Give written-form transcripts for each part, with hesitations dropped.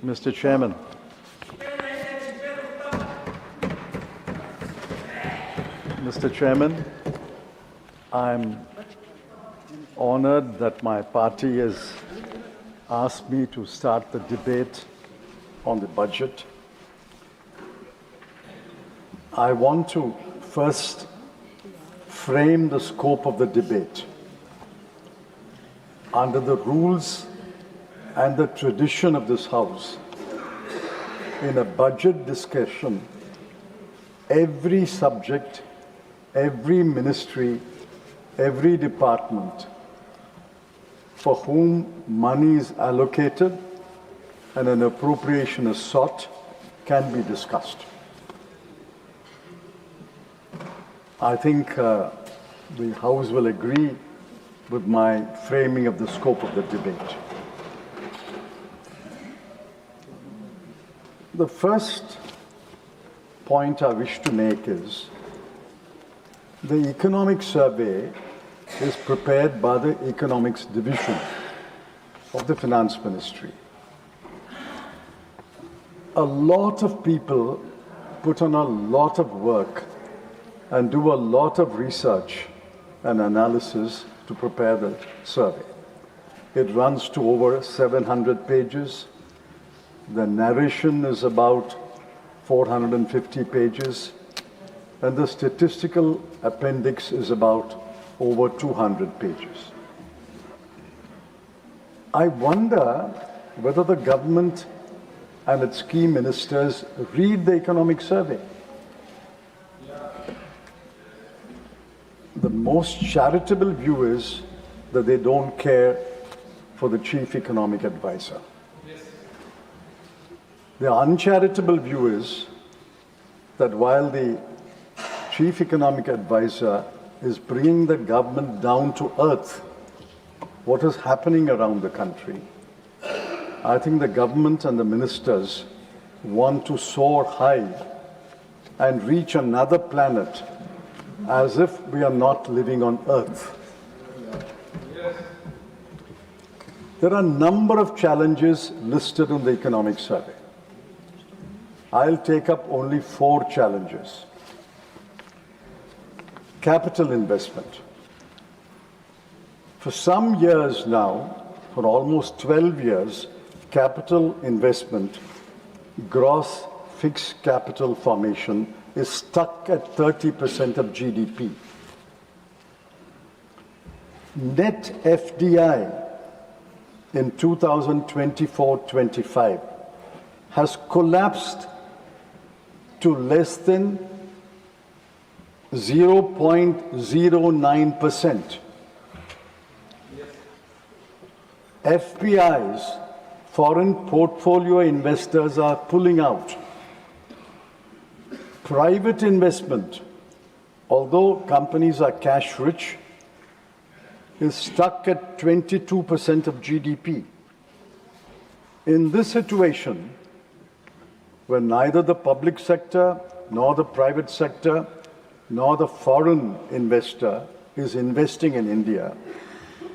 Mr. Chairman. Mr. Chairman, I'm honored that my party has asked me to start the debate on the budget. I want to first frame the scope of the debate. Under the rules and the tradition of this House, in a budget discussion, every subject, every ministry, every department for whom money is allocated and an appropriation is sought can be discussed. I think the House will agree with my framing of the scope of the debate. The first point I wish to make is the economic survey is prepared by the Economics Division of the Finance Ministry. A lot of people put on a lot of work and do a lot of research and analysis to prepare the survey. It runs to over 700 pages. The narration is about 450 pages, and the statistical appendix is about over 200 pages. I wonder whether the government and its key ministers read the economic survey. The most charitable view is that they don't care for the chief economic advisor. The uncharitable view is that while the chief economic advisor is bringing the government down to earth, what is happening around the country, I think the government and the ministers want to soar high and reach another planet as if we are not living on earth. There are a number of challenges listed in the economic survey. I'll take up only 4 challenges. Capital investment. For some years now, for almost 12 years, capital investment, gross fixed capital formation, is stuck at 30% of GDP. Net FDI in 2024-25 has collapsed to less than 0.09%. FPIs, foreign portfolio investors, are pulling out. Private investment, although companies are cash rich, is stuck at 22% of GDP. In this situation, where neither the public sector, nor the private sector, nor the foreign investor is investing in India,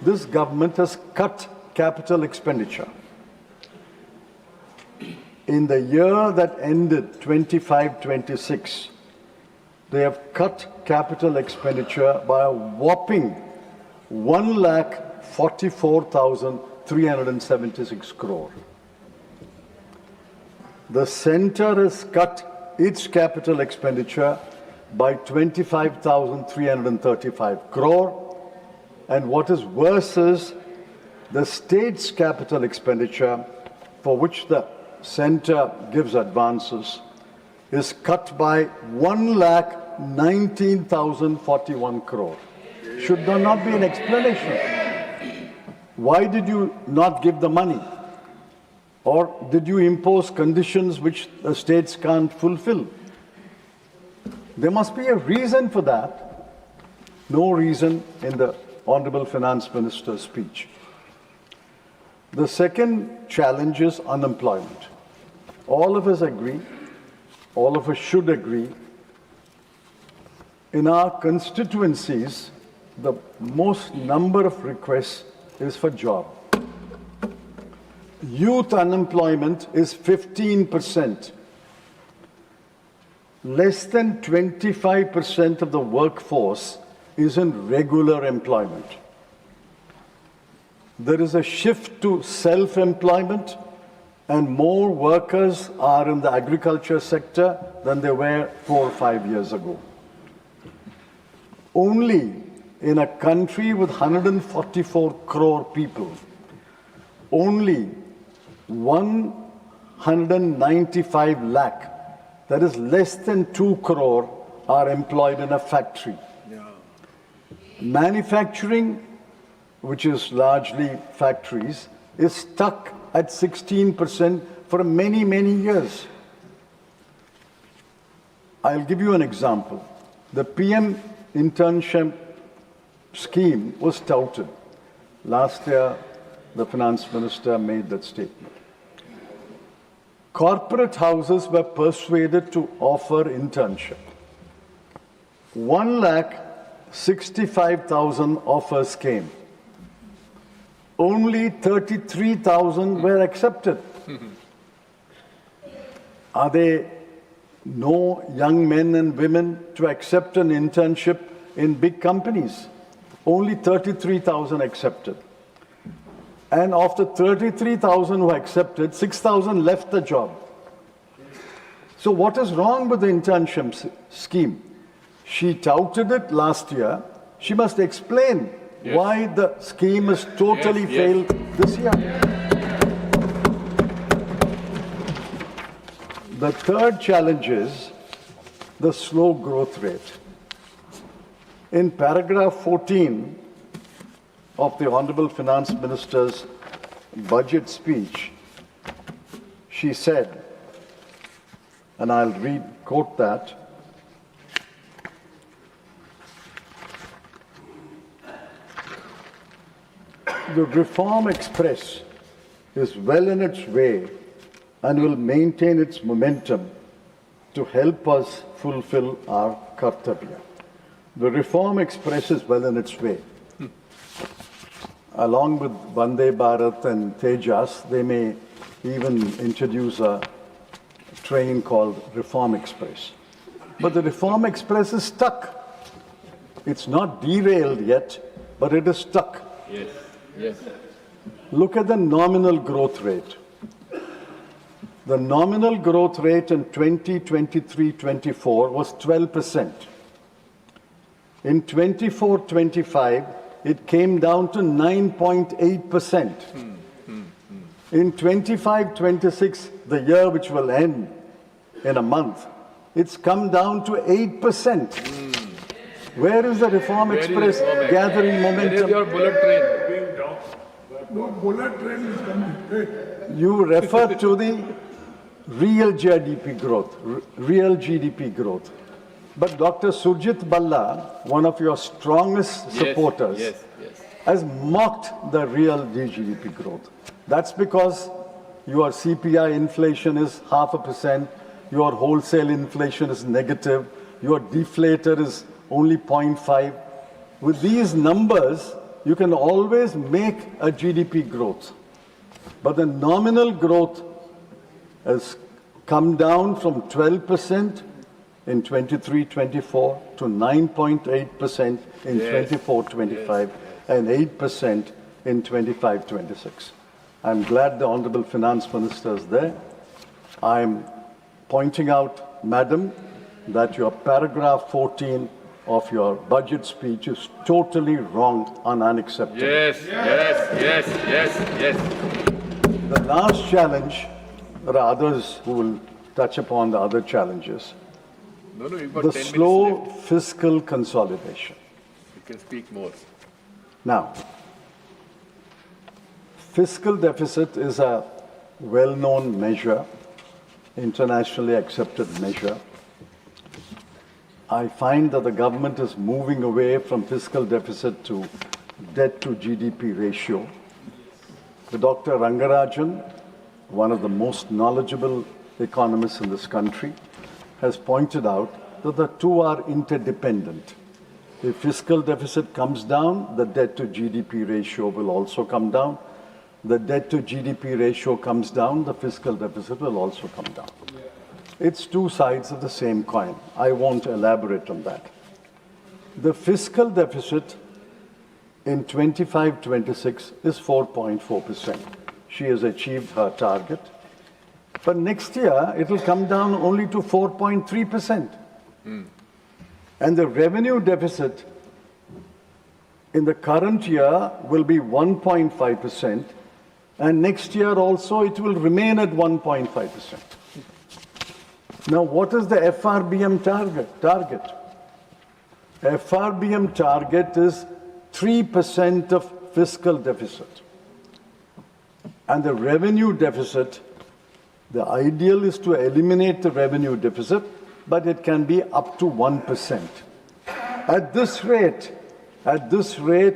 this government has cut capital expenditure. In the year that ended 25-26, they have cut capital expenditure by a whopping 1,44,376 crore. The centre has cut its capital expenditure by 25,335 crore, and what is worse is the state's capital expenditure, for which the centre gives advances, is cut by 1,19,041 crore. Should there not be an explanation? Why did you not give the money? Or did you impose conditions which the states can't fulfill? There must be a reason for that. No reason in the Honorable Finance Minister's speech. The second challenge is unemployment. All of us agree, all of us should agree, in our constituencies, the most number of requests is for job. Youth unemployment is 15%. Less than 25% of the workforce is in regular employment. There is a shift to self-employment, and more workers are in the agriculture sector than there were 4 or 5 years ago. Only in a country with 144 crore people, only 195 lakh, that is less than 2 crore, are employed in a factory. Yeah. Manufacturing, which is largely factories, is stuck at 16% for many, many years. I'll give you an example. The PM internship scheme was touted. Last year, the finance minister made that statement. Corporate houses were persuaded to offer internship. 1,65,000 offers came. Only 33,000 were accepted. Are there no young men and women to accept an internship in big companies? Only 33,000 accepted. And after 33,000 who accepted, 6,000 left the job. So what is wrong with the internship scheme? She touted it last year. She must explain why the scheme has totally failed this year. The third challenge is the slow growth rate. In paragraph 14 of the Honorable Finance Minister's budget speech, she said, and I'll quote that, the Reform Express is well in its way and will maintain its momentum to help us fulfill our kartavya. The Reform Express is well in its way. Along with Vande Bharat and Tejas, they may even introduce a train called Reform Express. But the Reform Express is stuck. It's not derailed yet, but it is stuck. Yes, yes. Look at the nominal growth rate. The nominal growth rate in 2023-24 was 12%. In 24-25, it came down to 9.8%. In 25-26, the year which will end in a month, it's come down to 8%. Where is the Reform Express gathering momentum? Where is your bullet train? No bullet train is coming. You refer to the real GDP growth, real GDP growth. But Dr. Surjit Balla, one of your strongest supporters, has mocked the real GDP growth. That's because your CPI inflation is 0.5%, your wholesale inflation is negative, your deflator is only 0.5. With these numbers, you can always make a GDP growth. But the nominal growth has come down from 12% in 23-24 to 9.8% in 24-25 and 8% in 25-26. I'm glad the Honorable Finance Minister is there. I'm pointing out, Madam, that your paragraph 14 of your budget speech is totally wrong and unacceptable. Yes. The last challenge, there are others who will touch upon the other challenges. No, you've got The 10 minutes slow left. fiscal consolidation. You can speak more. Now, fiscal deficit is a well-known measure, internationally accepted measure. I find that the government is moving away from fiscal deficit to debt to GDP ratio. Dr. Rangarajan, one of the most knowledgeable economists in this country, has pointed out that the two are interdependent. If fiscal deficit comes down, the debt to GDP ratio will also come down. the debt to GDP ratio comes down, the fiscal deficit will also come down. It's two sides of the same coin. I won't elaborate on that. The fiscal deficit in 25-26 is 4.4%. She has achieved her target. But next year, it will come down only to 4.3%. And the revenue deficit in the current year will be 1.5%. And next year also, it will remain at 1.5%. Now, what is the FRBM target? FRBM target is 3% of fiscal deficit. And the revenue deficit, the ideal is to eliminate the revenue deficit, but it can be up to 1%. At this rate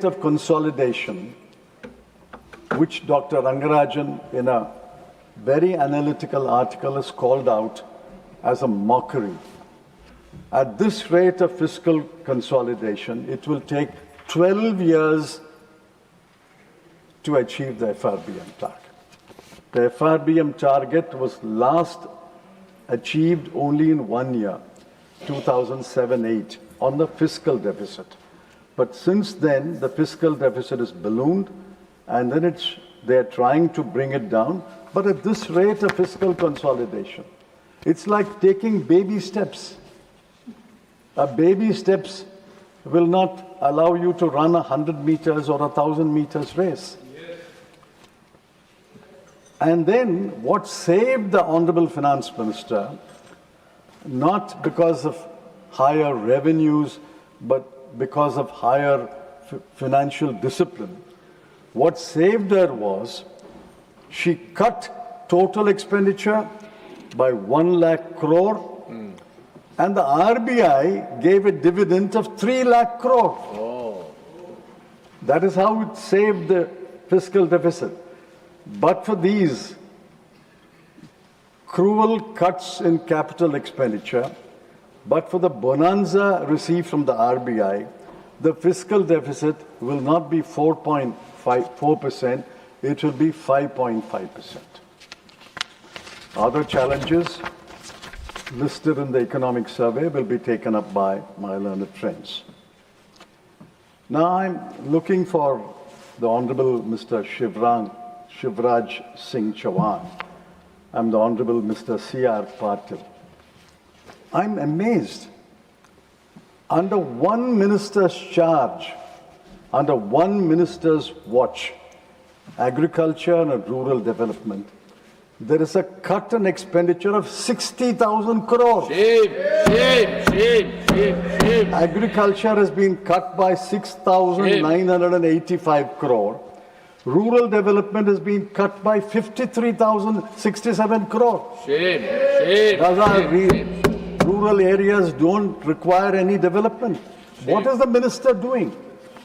of consolidation, which Dr. Rangarajan in a very analytical article has called out as a mockery. At this rate of fiscal consolidation, it will take 12 years to achieve the FRBM target. The FRBM target was last achieved only in 1 year, 2007-8, on the fiscal deficit. But since then, the fiscal deficit is ballooned, and then they're trying to bring it down. But at this rate of fiscal consolidation, it's like taking baby steps. A baby steps will not allow you to run 100 meters or 1,000 meters race. And then what saved the Honorable Finance Minister, not because of higher revenues, but because of higher financial discipline, what saved her was she cut total expenditure by 1 lakh crore, and the RBI gave a dividend of 3 lakh crore. That is how it saved the fiscal deficit. But for these cruel cuts in capital expenditure, but for the bonanza received from the RBI, the fiscal deficit will not be 4.4%, it will be 5.5%. Other challenges listed in the economic survey will be taken up by my learned friends. Now I'm looking for the Honorable Mr. Shivraj Singh Chauhan. I'm the Honorable Mr. C.R. Patil. I'm amazed. Under one minister's charge, under one minister's watch, agriculture and rural development, there is a cut in expenditure of 60,000 crore. Shame. Agriculture has been cut by 6,985 crore. Rural development has been cut by 53,067 crore. Shame. Rural areas don't require any development. What is the minister doing?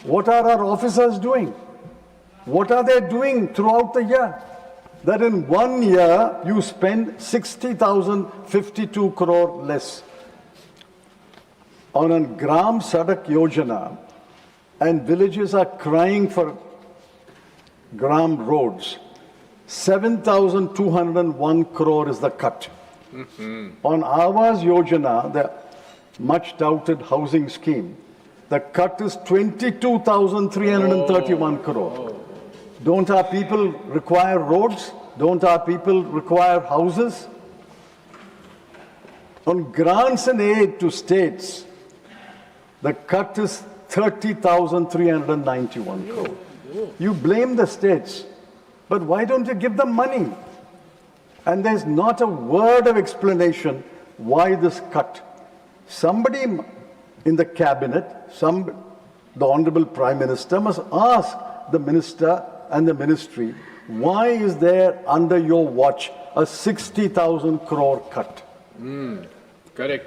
What are our officers doing? What are they doing throughout the year? That in 1 year you spend 60,052 crore less. On a Gram Sadak Yojana, and villages are crying for Gram roads, 7,201 crore is the cut. On Awas Yojana, the much touted housing scheme, the cut is 22,331 crore. Don't our people require roads? Don't our people require houses? On grants and aid to states, the cut is 30,391 crore. You blame the states, but why don't you give them money? And there's not a word of explanation why this cut. Somebody in the cabinet, the Honorable Prime Minister must ask the minister and the ministry, why is there under your watch a 60,000 crore cut? Correct.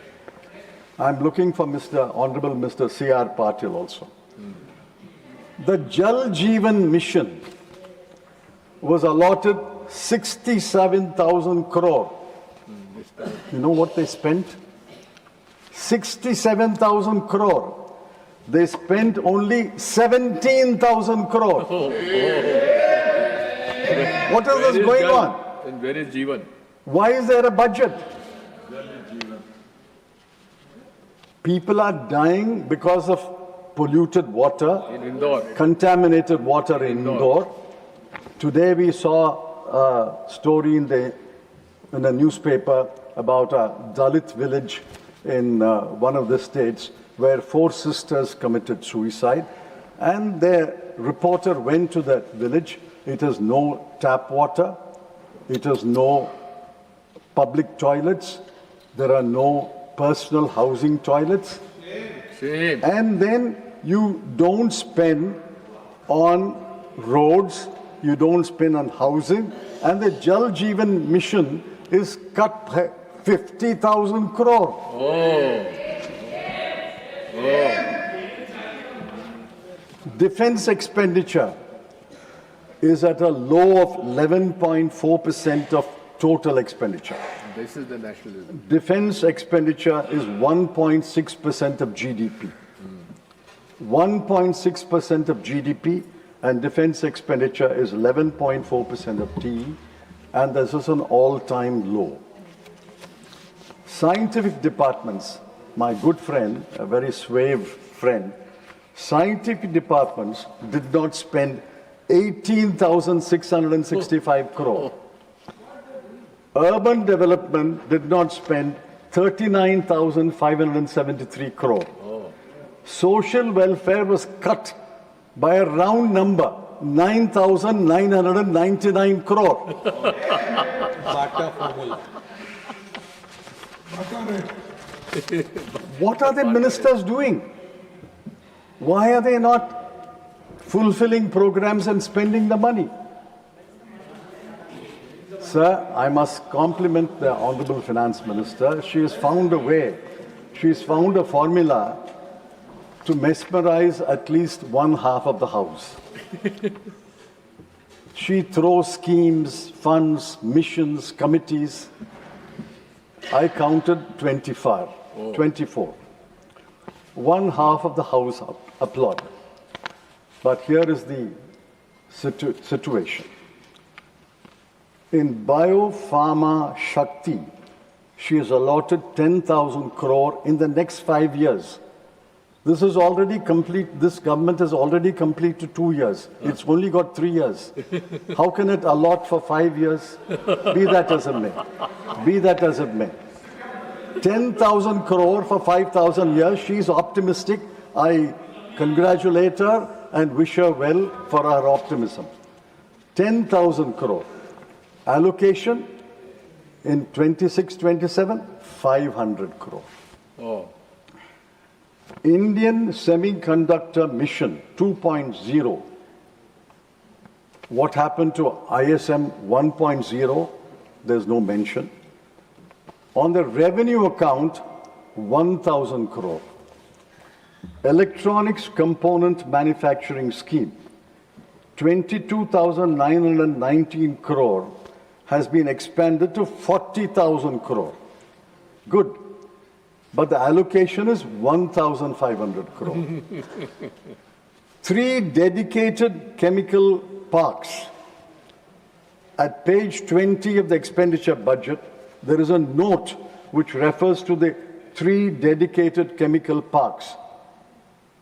I'm looking for Honorable Mr. C.R. Patil also. The Jal Jeevan Mission was allotted 67,000 crore. You know what they spent? 67,000 crore. They spent only 17,000 crore. What is Where this going Jal? on? And where is Jeevan? Why is there a budget? People are dying because of polluted water, In Indore. contaminated water in Indore. Today we saw a story in a newspaper about a Dalit village in one of the states where 4 sisters committed suicide, and the reporter went to that village. It has no tap water, it has no public toilets, there are no personal housing toilets, Same. and then you don't spend on roads, you don't spend on housing, and the Jal Jeevan mission is cut 50,000 crore. Oh. Defense expenditure is at a low of 11.4% of total expenditure. This is the nationalism. Defense expenditure is 1.6% of GDP. 1.6% of GDP, and defense expenditure is 11.4% of TE, and this is an all-time low. Scientific departments, my good friend, a very suave friend, scientific departments did not spend 18,665 crore. Urban development did not spend 39,573 crore. Social welfare was cut by a round number, 9,999 crore. What are the ministers doing? Why are they not fulfilling programs and spending the money? Sir, I must compliment the Honorable Finance Minister. She has found a way. She has found a formula to mesmerize at least one half of the House. She throws schemes, funds, missions, committees. I counted 24. One half of the House applauded. But here is the situation. In Biopharma Shakti, she has allotted 10,000 crore in the next 5 years. This is already complete. This government has already completed 2 years. It's only got 3 years. How can it allot for 5 years? Be that as it may. Be that as it may. 10,000 crore for 5,000 years. She's optimistic. I congratulate her and wish her well for her optimism. 10,000 crore. Allocation in 26-27, 500 crore. Oh. Indian Semiconductor Mission 2.0. What happened to ISM 1.0? There's no mention. On the revenue account, 1,000 crore. Electronics Component Manufacturing Scheme, 22,919 crore has been expanded to 40,000 crore. Good. But the allocation is 1,500 crore. 3 dedicated chemical parks. At page 20 of the expenditure budget, there is a note which refers to the 3 dedicated chemical parks.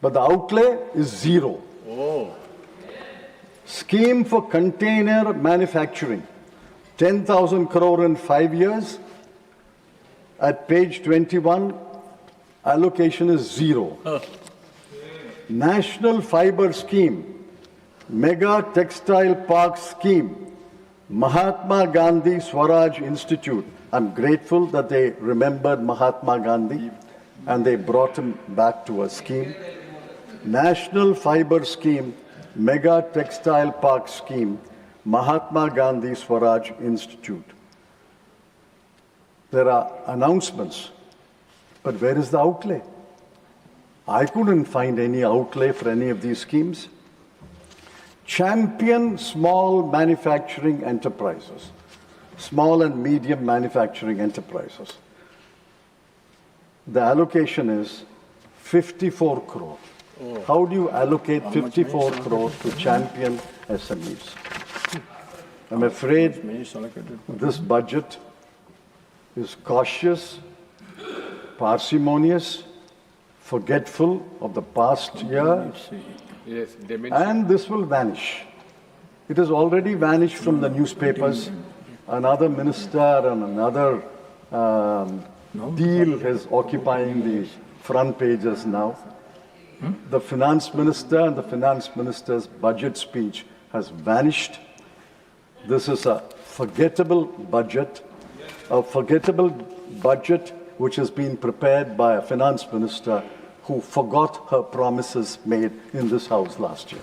But the outlay is 0. Oh. Scheme for container manufacturing, 10,000 crore in 5 years. At page 21, allocation is 0. National Fiber Scheme, Mega Textile Park Scheme, Mahatma Gandhi Swaraj Institute. I'm grateful that they remembered Mahatma Gandhi and they brought him back to a scheme. National Fiber Scheme, Mega Textile Park Scheme, Mahatma Gandhi Swaraj Institute. There are announcements, but where is the outlay? I couldn't find any outlay for any of these schemes. Champion small manufacturing enterprises, small and medium manufacturing enterprises. The allocation is 54 crore. How do you allocate 54 crore to champion SMEs? I'm afraid this budget is cautious, parsimonious, forgetful of the past year, Yes, dementia. and this will vanish. It has already vanished from the newspapers. Another minister and another deal is occupying the front pages now. The finance minister and the finance minister's budget speech has vanished. This is a forgettable budget which has been prepared by a finance minister who forgot her promises made in this house last year.